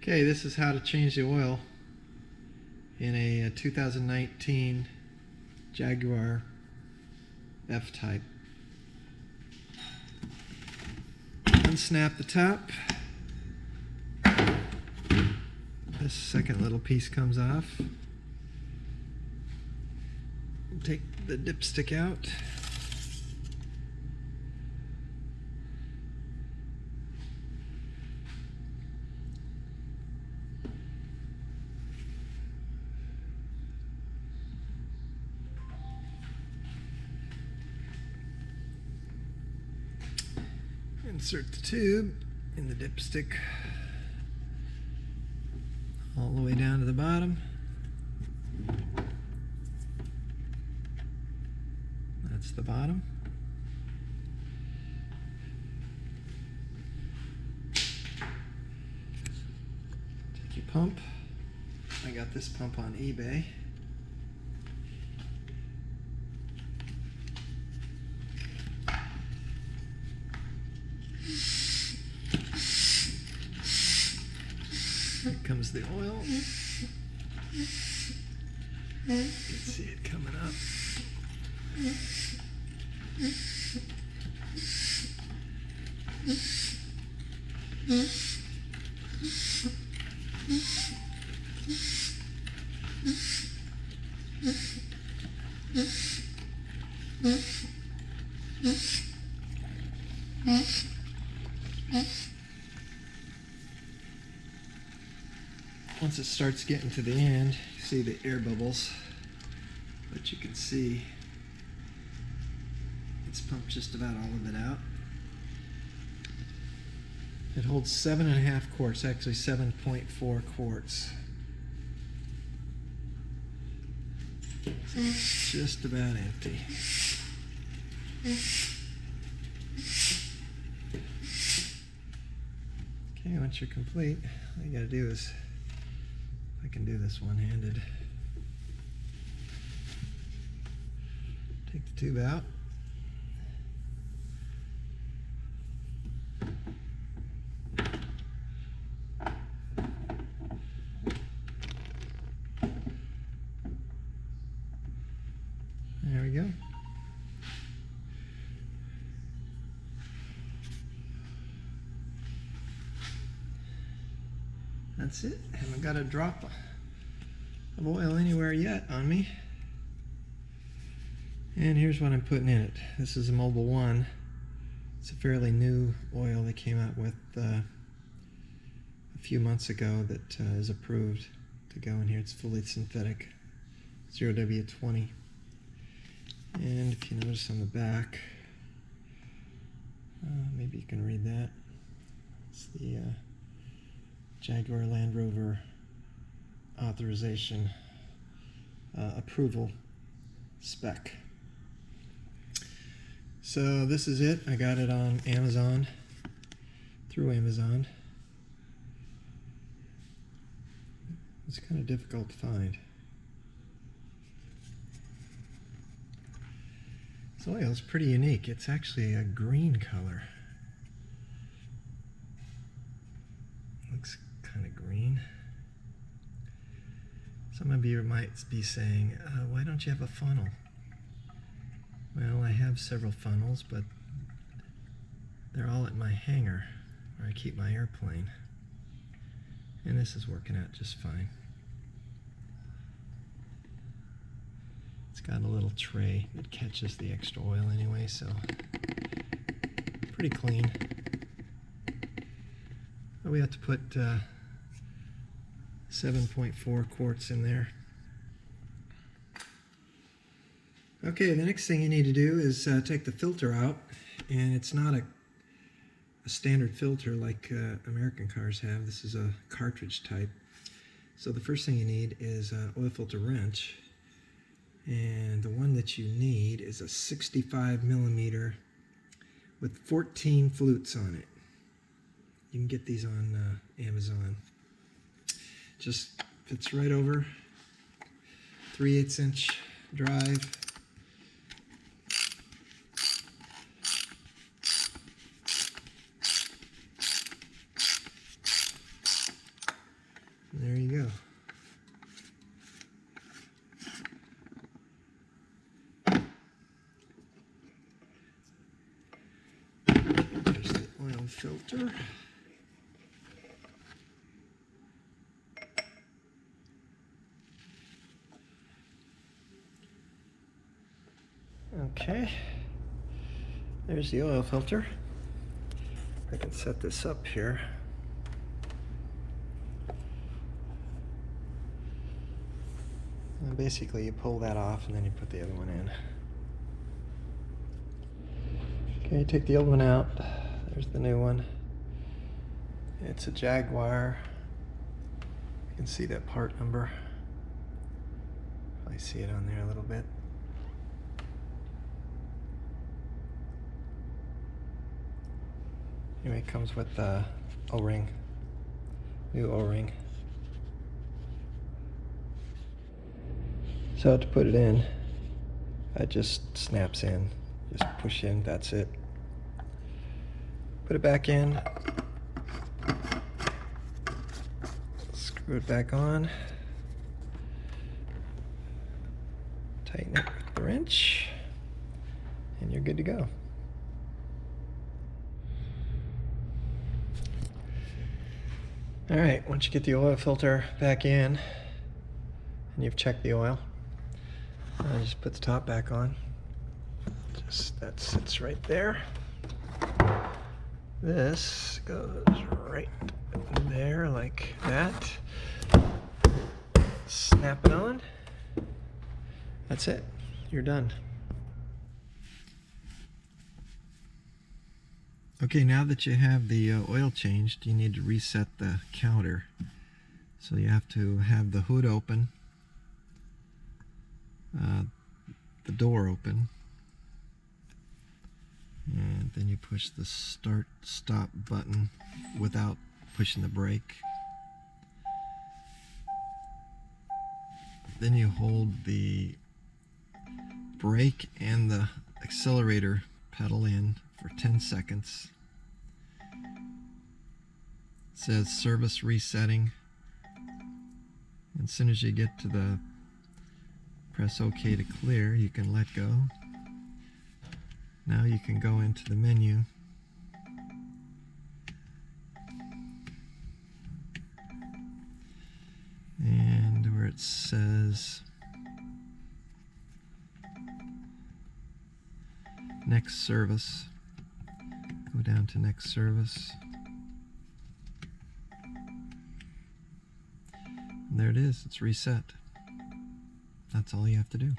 Okay, this is how to change the oil in a 2019 Jaguar F-Type. Unsnap the top. This second little piece comes off. Take the dipstick out. Insert the tube in the dipstick all the way down to the bottom. That's the bottom. Take your pump. I got this pump on eBay. Here comes the oil. You can see it coming up. Once it starts getting to the end, you see the air bubbles, but you can see it's pumped just about all of it out. It holds 7.5 quarts, actually 7.4 quarts. So it's just about empty. Okay, once you're complete, all you gotta do is, I can do this one-handed. Take the tube out. There we go. That's it. Haven't got a drop of oil anywhere yet on me. And here's what I'm putting in it. This is a Mobil 1. It's a fairly new oil they came out with a few months ago that is approved to go in here. It's fully synthetic, 0W20. And if you notice on the back, maybe you can read that. It's the Jaguar Land Rover authorization approval spec. So this is it. I got it on Amazon, through Amazon. It's kind of difficult to find. This oil is pretty unique. It's actually a green color. Looks kind of green. Some of you might be saying, why don't you have a funnel? Well, I have several funnels, but they're all at my hangar where I keep my airplane. And this is working out just fine. It's got a little tray that catches the extra oil anyway, so pretty clean. But we have to put 7.4 quarts in there. Okay, the next thing you need to do is take the filter out, and it's not a standard filter like American cars have. This is a cartridge type. So the first thing you need is an oil filter wrench, and the one that you need is a 65 millimeter with 14 flutes on it. You can get these on Amazon. Just fits right over, 3/8 inch drive. the filter. Okay, there's the oil filter. I can set this up here. And basically you pull that off and then you put the other one in. Okay, take the old one out. There's the new one. It's a Jaguar. You can see that part number. Probably see it on there a little bit. Anyway, it comes with the O-ring, new O-ring. So to put it in, it just snaps in. Just push in, that's it. Put it back in. Screw it back on. Tighten it with the wrench, and you're good to go. Alright, once you get the oil filter back in and you've checked the oil, just put the top back on. Just that sits right there. This goes right there like that. Snap it on. That's it. You're done. Okay, now that you have the oil changed, you need to reset the counter. So you have to have the hood open, the door open, and then you push the start-stop button without pushing the brake. Then you hold the brake and the accelerator pedal in for 10 seconds. It says service resetting. As soon as you get to the press OK to clear, you can let go. Now you can go into the menu. And where it says next service, go down to next service. And there it is, it's reset. That's all you have to do.